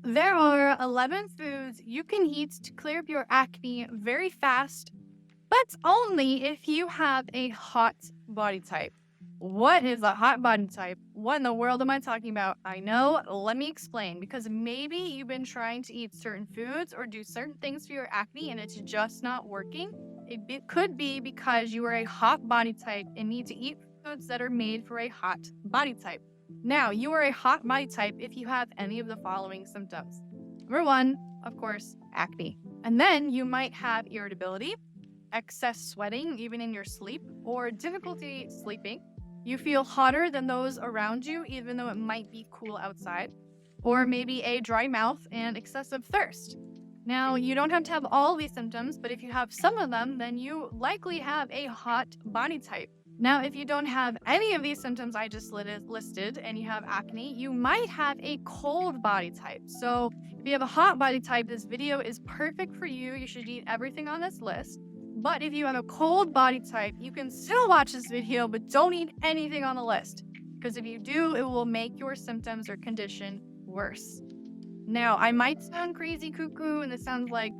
There are 11 foods you can eat to clear up your acne very fast, but only if you have a hot body type. What is a hot body type? What in the world am I talking about? I know, let me explain because maybe you've been trying to eat certain foods or do certain things for your acne and it's just not working. Could be because you are a hot body type and need to eat foods that are made for a hot body type. Now, you are a hot body type if you have any of the following symptoms. Number one, of course, acne. And then you might have irritability, excess sweating, even in your sleep, or difficulty sleeping. You feel hotter than those around you, even though it might be cool outside, or maybe a dry mouth and excessive thirst. Now, you don't have to have all these symptoms, but if you have some of them, then you likely have a hot body type. Now, if you don't have any of these symptoms I just listed and you have acne, you might have a cold body type. So, if you have a hot body type, this video is perfect for you. You should eat everything on this list. But if you have a cold body type, you can still watch this video, but don't eat anything on the list. Because if you do, it will make your symptoms or condition worse. Now, I might sound crazy cuckoo, and this sounds like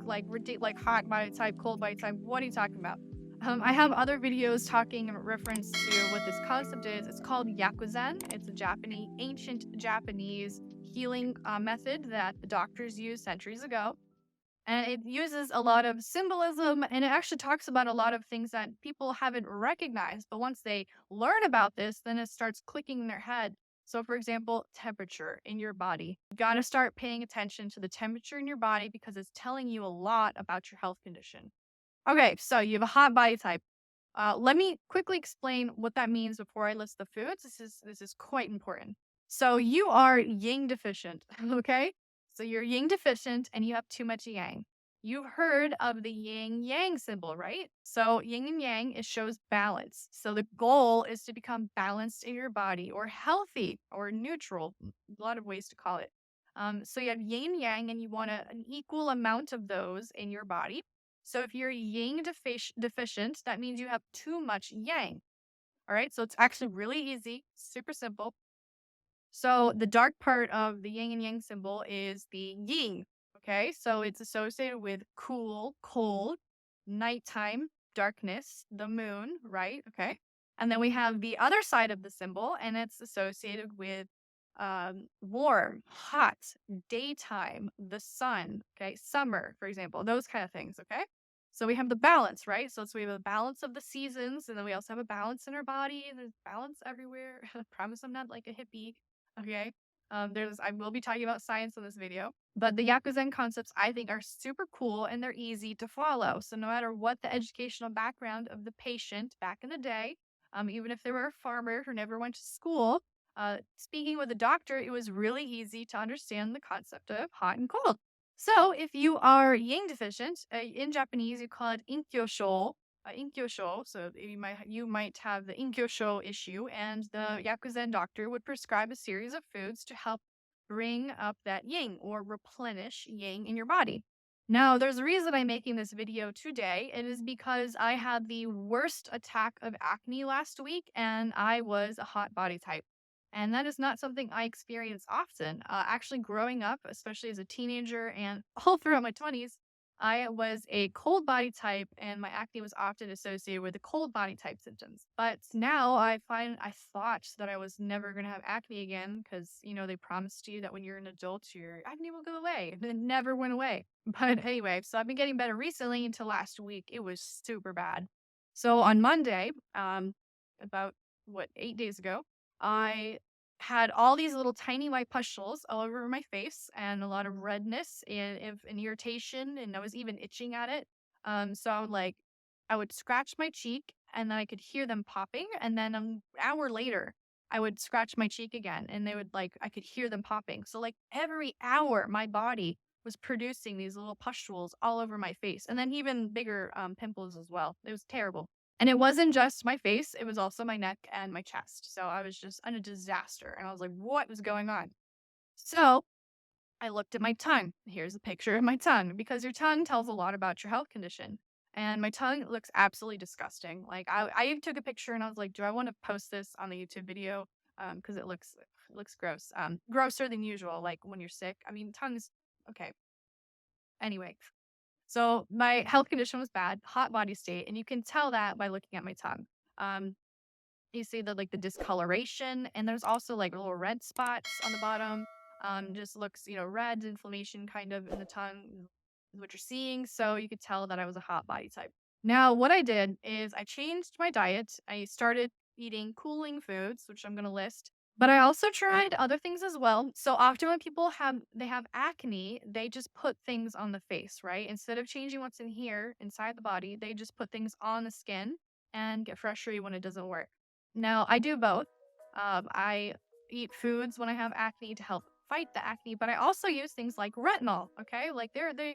hot body type, cold body type. What are you talking about? I have other videos talking in reference to what this concept is. It's called Yakuzen. It's a ancient Japanese healing method that the doctors used centuries ago. And it uses a lot of symbolism and it actually talks about a lot of things that people haven't recognized. But once they learn about this, then it starts clicking in their head. So, for example, temperature in your body. You got to start paying attention to the temperature in your body because it's telling you a lot about your health condition. Okay, so you have a hot body type. Let me quickly explain what that means before I list the foods. This is quite important. So you are yin deficient, okay? So you're yin deficient and you have too much yang. You've heard of the yin yang symbol, right? So yin and yang it shows balance. So the goal is to become balanced in your body or healthy or neutral. A lot of ways to call it. So you have yin and yang, and you want an equal amount of those in your body. So if you're deficient, that means you have too much yang. All right. So it's actually really easy, super simple. So the dark part of the yin and yang symbol is the yin. Okay. So it's associated with cool, cold, nighttime, darkness, the moon, right? Okay. And then we have the other side of the symbol, and it's associated with warm, hot, daytime, the sun, okay, summer, for example, those kind of things, okay? So we have the balance, right? So we have a balance of the seasons, and then we also have a balance in our body, and there's balance everywhere. I promise I'm not like a hippie, okay? I will be talking about science in this video, but the Yakuzen concepts I think are super cool and they're easy to follow. So no matter what the educational background of the patient back in the day, even if they were a farmer who never went to school, speaking with a doctor, it was really easy to understand the concept of hot and cold. So, if you are yin deficient, in Japanese you call it inkyosho. So you might have the inkyosho issue, and the Yakuzen doctor would prescribe a series of foods to help bring up that yin or replenish yin in your body. Now, there's a reason I'm making this video today. It is because I had the worst attack of acne last week, and I was a hot body type. And that is not something I experience often. Actually, growing up, especially as a teenager and all throughout my 20s, I was a cold body type, and my acne was often associated with the cold body type symptoms. But now I thought that I was never going to have acne again because, they promised you that when you're an adult, your acne will go away. And it never went away. But anyway, so I've been getting better recently until last week. It was super bad. So on Monday, about 8 days ago, I had all these little tiny white pustules all over my face and a lot of redness and irritation, and I was even itching at it. So I would scratch my cheek and then I could hear them popping, and then an hour later, I would scratch my cheek again, and I could hear them popping. So like every hour, my body was producing these little pustules all over my face, and then even bigger pimples as well. It was terrible. And it wasn't just my face, it was also my neck and my chest. So I was just in a disaster. And I was like, what was going on? So I looked at my tongue. Here's a picture of my tongue because your tongue tells a lot about your health condition. And my tongue looks absolutely disgusting. Like I even took a picture and I was like, do I want to post this on the YouTube video? Because it looks it looks gross. Grosser than usual, like when you're sick. I mean, tongue's okay. Anyway, so my health condition was bad, hot body state, and you can tell that by looking at my tongue. Um, you see the like the discoloration, and there's also like little red spots on the bottom. Just looks, red inflammation kind of in the tongue is what you're seeing. So you could tell that I was a hot body type. Now, what I did is I changed my diet. I started eating cooling foods, which I'm going to list. But I also tried other things as well. So often when people have acne, they just put things on the face, right? Instead of changing what's in here inside the body, they just put things on the skin and get frustrated when it doesn't work. Now, I do both. I eat foods when I have acne to help fight the acne, but I also use things like retinol, okay? Like they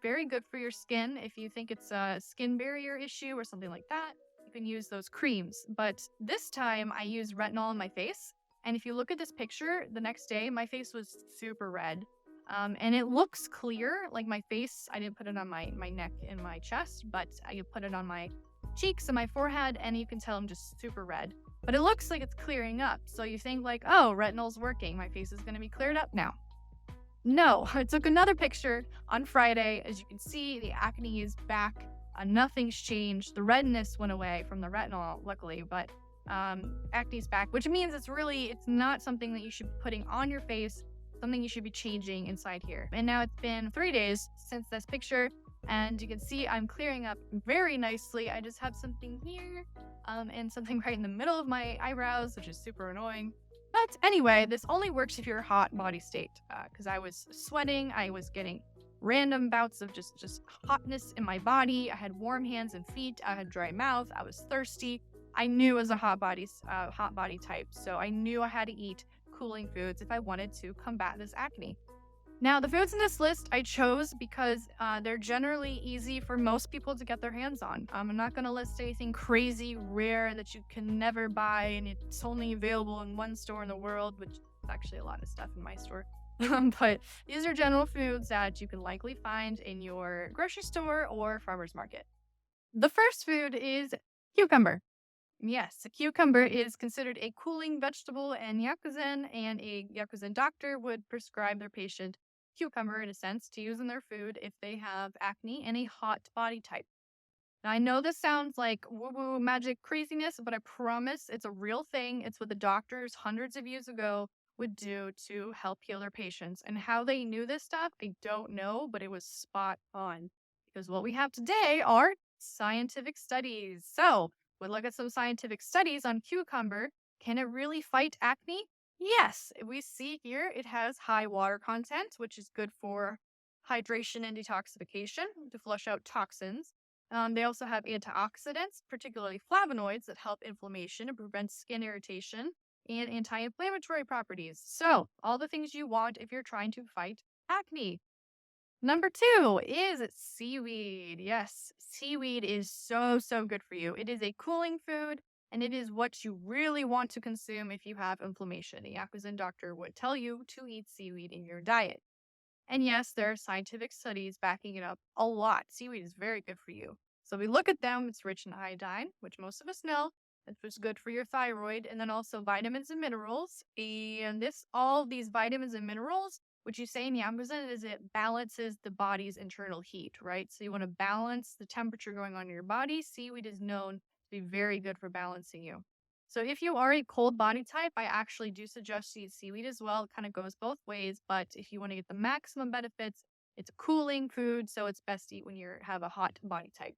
very good for your skin. If you think it's a skin barrier issue or something like that, you can use those creams. But this time I used retinol on my face. And if you look at this picture, the next day, my face was super red. And it looks clear, like my face, I didn't put it on my neck and my chest, but I put it on my cheeks and my forehead, and you can tell I'm just super red. But it looks like it's clearing up. So you think like, oh, retinol's working. My face is going to be cleared up now. No, I took another picture on Friday. As you can see, the acne is back. Nothing's changed. The redness went away from the retinol, luckily, but acne's back, which means it's not something that you should be putting on your face, something you should be changing inside here. And now it's been 3 days since this picture, and you can see I'm clearing up very nicely. I just have something here, and something right in the middle of my eyebrows, which is super annoying. But anyway, this only works if you're a hot body state, because I was sweating, I was getting random bouts of just hotness in my body. I had warm hands and feet. I had dry mouth. I was thirsty. I knew it was a hot body type, so I knew I had to eat cooling foods if I wanted to combat this acne. Now, the foods in this list I chose because they're generally easy for most people to get their hands on. I'm not going to list anything crazy rare that you can never buy and it's only available in one store in the world, which is actually a lot of stuff in my store. But these are general foods that you can likely find in your grocery store or farmer's market. The first food is cucumber. Yes, a cucumber is considered a cooling vegetable in Yakuzen, and a Yakuzen doctor would prescribe their patient cucumber, in a sense, to use in their food if they have acne and a hot body type. Now, I know this sounds like woo-woo magic craziness, but I promise it's a real thing. It's what the doctors hundreds of years ago would do to help heal their patients. And how they knew this stuff, I don't know, but it was spot on. Because what we have today are scientific studies. So we'll look at some scientific studies on cucumber. Can it really fight acne? Yes, we see here it has high water content, which is good for hydration and detoxification to flush out toxins. They also have antioxidants, particularly flavonoids, that help inflammation and prevent skin irritation, and anti-inflammatory properties. So, all the things you want if you're trying to fight acne. Number 2 is seaweed. Yes, seaweed is so good for you. It is a cooling food, and it is what you really want to consume if you have inflammation. A Yakuzen doctor would tell you to eat seaweed in your diet. And yes, there are scientific studies backing it up a lot. Seaweed is very good for you. So we look at them, it's rich in iodine, which most of us know. It's good for your thyroid, and then also vitamins and minerals. And all these vitamins and minerals, which you say in Yakuzen, is it balances the body's internal heat, right? So you want to balance the temperature going on in your body. Seaweed is known to be very good for balancing you. So if you are a cold body type, I actually do suggest you eat seaweed as well. It kind of goes both ways, but if you want to get the maximum benefits, it's a cooling food, so it's best to eat when you have a hot body type.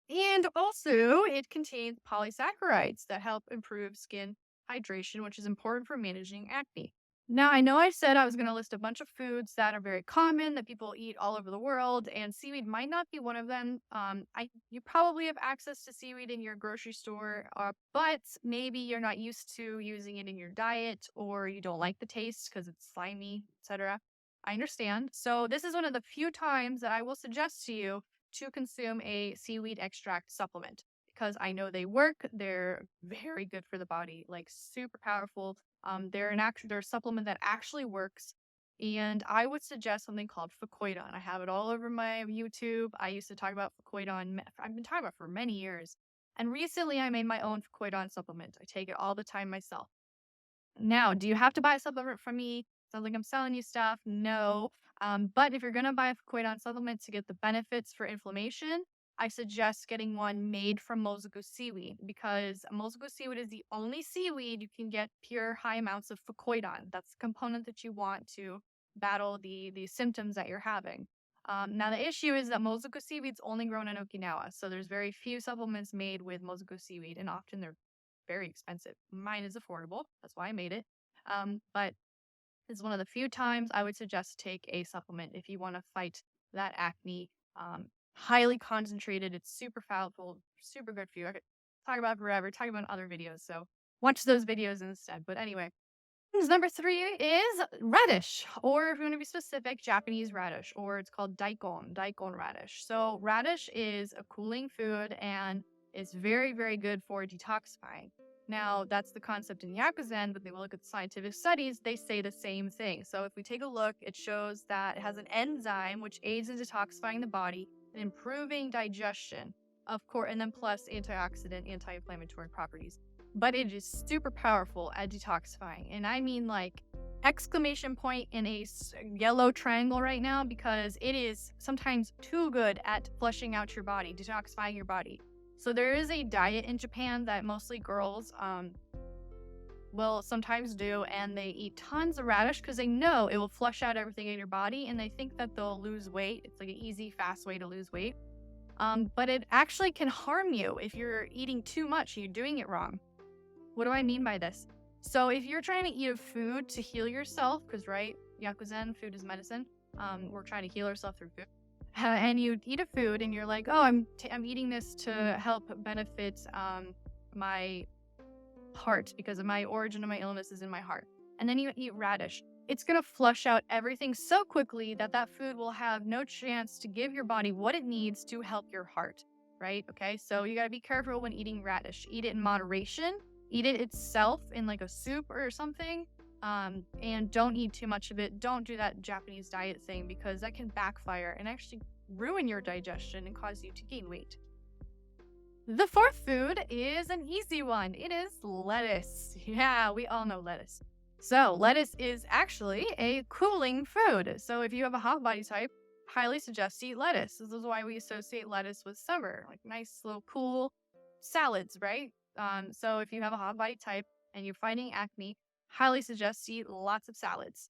And also, it contains polysaccharides that help improve skin hydration, which is important for managing acne. Now, I know I said I was going to list a bunch of foods that are very common that people eat all over the world, and seaweed might not be one of them. You probably have access to seaweed in your grocery store, but maybe you're not used to using it in your diet, or you don't like the taste because it's slimy, etc. I understand. So this is one of the few times that I will suggest to you to consume a seaweed extract supplement because I know they work. They're very good for the body, like super powerful. They're a supplement that actually works. And I would suggest something called Fucoidon. I have it all over my YouTube. I used to talk about Fucoidon. I've been talking about it for many years. And recently I made my own Fucoidon supplement. I take it all the time myself. Now, do you have to buy a supplement from me? Sounds like I'm selling you stuff. No. But if you're going to buy a Fucoidon supplement to get the benefits for inflammation, I suggest getting one made from Mozoku seaweed because Mozoku seaweed is the only seaweed you can get pure high amounts of Fucoidon. That's the component that you want to battle the symptoms that you're having. Now, the issue is that Mozoku seaweed's only grown in Okinawa, so there's very few supplements made with Mozoku seaweed, and often they're very expensive. Mine is affordable. That's why I made it. But it's one of the few times I would suggest take a supplement if you want to fight that acne. Highly concentrated. It's super powerful, super good for you. I could talk about it forever, talk about other videos. So watch those videos instead. But anyway, number 3 is radish, or if you want to be specific, Japanese radish, or it's called daikon radish. So radish is a cooling food and it's very, very good for detoxifying. Now, that's the concept in Yakuzen, but they will look at the scientific studies, they say the same thing. So if we take a look, it shows that it has an enzyme which aids in detoxifying the body and improving digestion, of course, and then plus antioxidant, anti-inflammatory properties, but it is super powerful at detoxifying. And I mean like exclamation point in a yellow triangle right now because it is sometimes too good at flushing out your body, detoxifying your body. So there is a diet in Japan that mostly girls will sometimes do, and they eat tons of radish because they know it will flush out everything in your body, and they think that they'll lose weight. It's like an easy, fast way to lose weight. But it actually can harm you if you're eating too much and you're doing it wrong. What do I mean by this? So if you're trying to eat a food to heal yourself, because right, Yakuzen, food is medicine. We're trying to heal ourselves through food. And you eat a food and you're like, oh, I'm eating this to help benefit my heart because of my origin of my illness is in my heart. And then you eat radish. It's going to flush out everything so quickly that that food will have no chance to give your body what it needs to help your heart, right? Okay, so you got to be careful when eating radish. Eat it in moderation. Eat it itself in like a soup or something. And don't eat too much of it. Don't do that Japanese diet thing because that can backfire and actually ruin your digestion and cause you to gain weight. The 4th food is an easy one. It is lettuce. Yeah, we all know lettuce. So lettuce is actually a cooling food. So if you have a hot body type, highly suggest to eat lettuce. This is why we associate lettuce with summer, like nice little cool salads, right? So if you have a hot body type and you're fighting acne, highly suggest to eat lots of salads.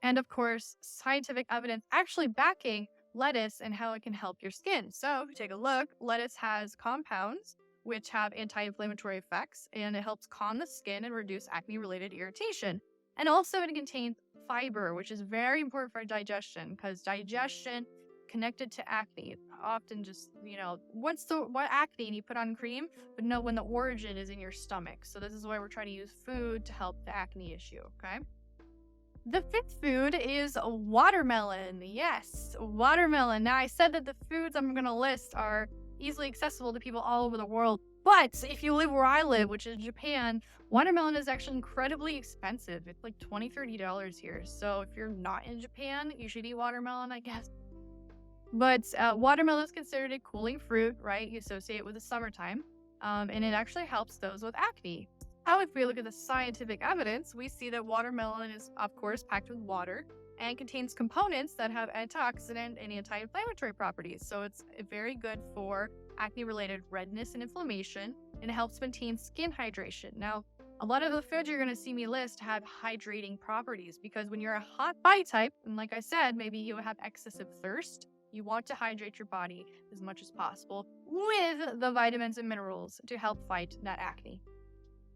And of course, scientific evidence actually backing lettuce and how it can help your skin. So if you take a look, lettuce has compounds which have anti-inflammatory effects, and it helps calm the skin and reduce acne-related irritation. And also it contains fiber, which is very important for digestion because digestion connected to acne. Often just, what's what acne and you put on cream, but no, when the origin is in your stomach. So this is why we're trying to use food to help the acne issue, okay? The 5th food is watermelon. Yes, watermelon. Now, I said that the foods I'm going to list are easily accessible to people all over the world. But if you live where I live, which is Japan, watermelon is actually incredibly expensive. It's like $20, $30 here. So if you're not in Japan, you should eat watermelon, I guess. But watermelon is considered a cooling fruit, right? You associate it with the summertime. And it actually helps those with acne. How, if we look at the scientific evidence, we see that watermelon is, of course, packed with water and contains components that have antioxidant and anti-inflammatory properties. So it's very good for acne-related redness and inflammation, and it helps maintain skin hydration. Now, a lot of the foods you're going to see me list have hydrating properties because when you're a hot body type, and like I said, maybe you have excessive thirst, you want to hydrate your body as much as possible with the vitamins and minerals to help fight that acne.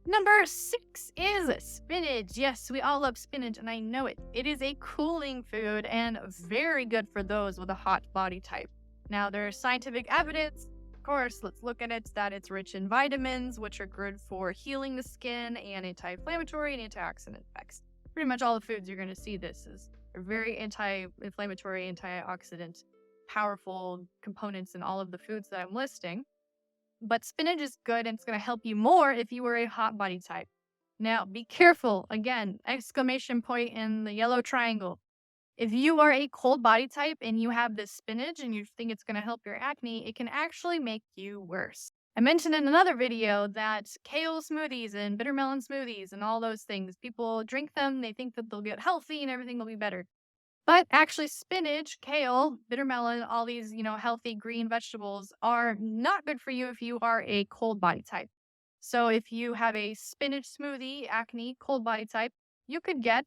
Number 6 is spinach. Yes, we all love spinach, and I know it. It is a cooling food and very good for those with a hot body type. Now, there's scientific evidence. Of course, let's look at it, that it's rich in vitamins, which are good for healing the skin and anti-inflammatory and antioxidant effects. Pretty much all the foods you're going to see this is very anti-inflammatory, antioxidant, powerful components in all of the foods that I'm listing. But spinach is good and it's going to help you more if you were a hot body type. Now, be careful. Again, exclamation point in the yellow triangle. If you are a cold body type and you have this spinach and you think it's going to help your acne, it can actually make you worse. I mentioned in another video that kale smoothies and bitter melon smoothies and all those things, people drink them, they think that they'll get healthy and everything will be better. But actually, spinach, kale, bitter melon, all these, healthy green vegetables are not good for you if you are a cold body type. So if you have a spinach smoothie, acne, cold body type, you could get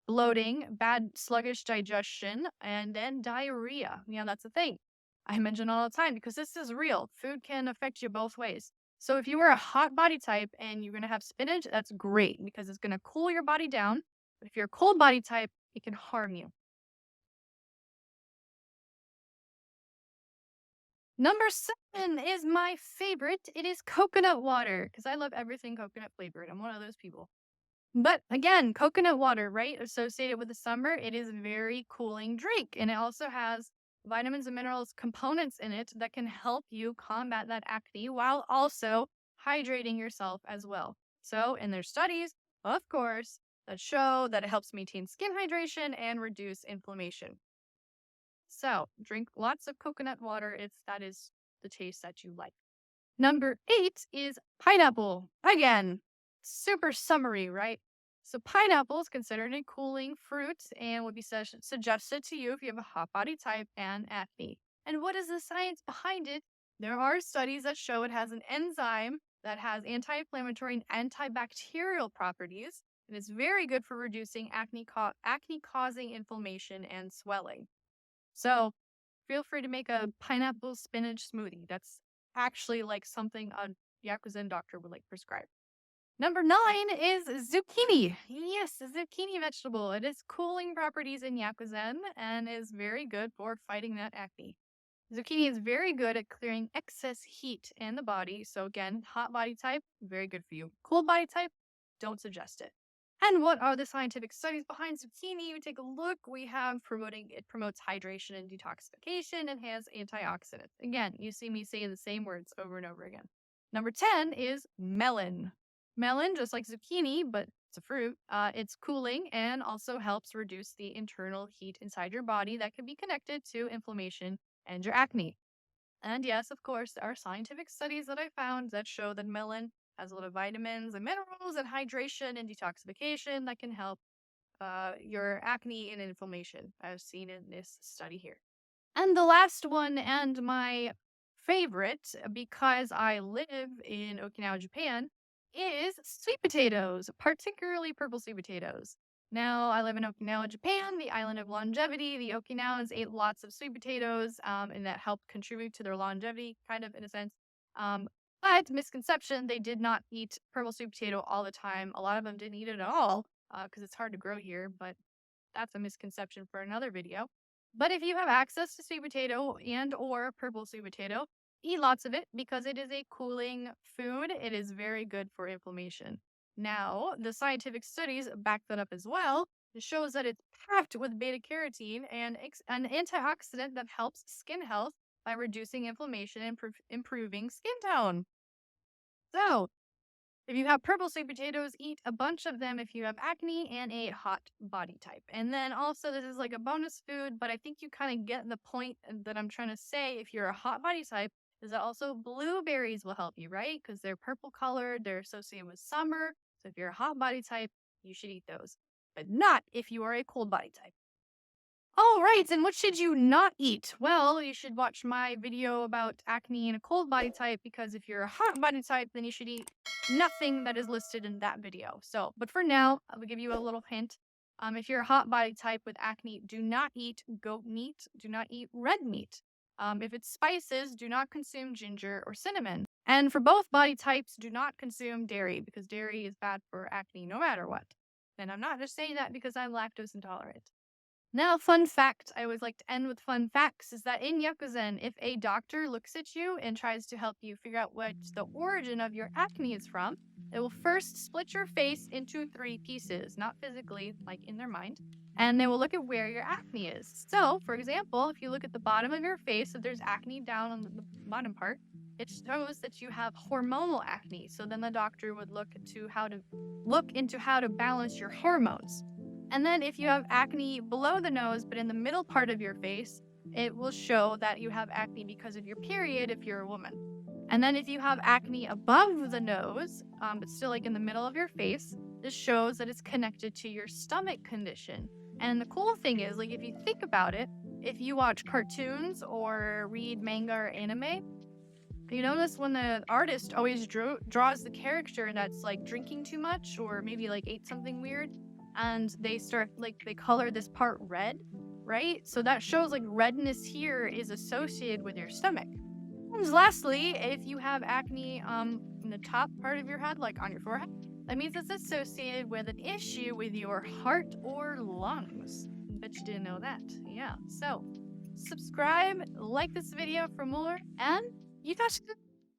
bloating, bad sluggish digestion, and then diarrhea. That's the thing. I mention all the time because this is real. Food can affect you both ways. So if you are a hot body type and you're going to have spinach, that's great because it's going to cool your body down. But if you're a cold body type, it can harm you. Number 7 is my favorite. It is coconut water because I love everything coconut flavored. I'm one of those people. But again, coconut water, right? Associated with the summer, it is a very cooling drink. And it also has vitamins and minerals components in it that can help you combat that acne while also hydrating yourself as well. So, and there's studies, of course, that show that it helps maintain skin hydration and reduce inflammation. So, drink lots of coconut water if that is the taste that you like. Number 8 is pineapple. Again, super summery, right? So, pineapple is considered a cooling fruit and would be suggested to you if you have a hot body type and acne. And what is the science behind it? There are studies that show it has an enzyme that has anti inflammatory and antibacterial properties. And it's very good for reducing acne causing inflammation and swelling. So, feel free to make a pineapple spinach smoothie. That's actually like something a Yakuzen doctor would like prescribe. Number 9 is zucchini. Yes, a zucchini vegetable. It has cooling properties in Yakuzen and is very good for fighting that acne. Zucchini is very good at clearing excess heat in the body. So again, hot body type, very good for you. Cold body type, don't suggest it. And what are the scientific studies behind zucchini? We take a look. We have it promotes hydration and detoxification and has antioxidants. Again, you see me saying the same words over and over again. Number 10 is melon. Melon, just like zucchini, but it's a fruit, it's cooling and also helps reduce the internal heat inside your body that can be connected to inflammation and your acne. And yes, of course, there are scientific studies that I found that show that melon has a lot of vitamins and minerals and hydration and detoxification that can help your acne and inflammation, as seen in this study here. And the last one, and my favorite, because I live in Okinawa, Japan, is sweet potatoes, particularly purple sweet potatoes. Now, I live in Okinawa, Japan, the island of longevity. The Okinawans ate lots of sweet potatoes, and that helped contribute to their longevity, kind of in a sense. But misconception, they did not eat purple sweet potato all the time. A lot of them didn't eat it at all because it's hard to grow here, but that's a misconception for another video. But if you have access to sweet potato and or purple sweet potato, eat lots of it because it is a cooling food. It is very good for inflammation. Now, the scientific studies back that up as well. It shows that it's packed with beta carotene and an antioxidant that helps skin health by reducing inflammation and improving skin tone. So, if you have purple sweet potatoes, eat a bunch of them if you have acne and a hot body type. And then also, this is like a bonus food, but I think you kind of get the point that I'm trying to say. If you're a hot body type, is that also blueberries will help you, right? Because they're purple colored, they're associated with summer. So if you're a hot body type, you should eat those, but not if you are a cold body type. All right, and what should you not eat? Well, you should watch my video about acne and a cold body type because if you're a hot body type, then you should eat nothing that is listed in that video. So, but for now, I will give you a little hint. If you're a hot body type with acne, do not eat goat meat. Do not eat red meat. If it's spices, do not consume ginger or cinnamon. And for both body types, do not consume dairy because dairy is bad for acne no matter what. And I'm not just saying that because I'm lactose intolerant. Now, fun fact, I always like to end with fun facts, is that in Yakuzen, if a doctor looks at you and tries to help you figure out what the origin of your acne is from, they will first split your face into 3 pieces, not physically, like in their mind, and they will look at where your acne is. So, for example, if you look at the bottom of your face, if there's acne down on the bottom part, it shows that you have hormonal acne. So then the doctor would look into how to balance your hormones. And then if you have acne below the nose, but in the middle part of your face, it will show that you have acne because of your period if you're a woman. And then if you have acne above the nose, but still like in the middle of your face, this shows that it's connected to your stomach condition. And the cool thing is, like, if you think about it, if you watch cartoons or read manga or anime, you notice when the artist always draws the character that's like drinking too much or maybe like ate something weird, and they start like they color this part red, right? So that shows like redness here is associated with your stomach. And lastly, if you have acne in the top part of your head, like on your forehead, that means it's associated with an issue with your heart or lungs. Bet you didn't know that. Yeah. So subscribe, like this video for more, and you guys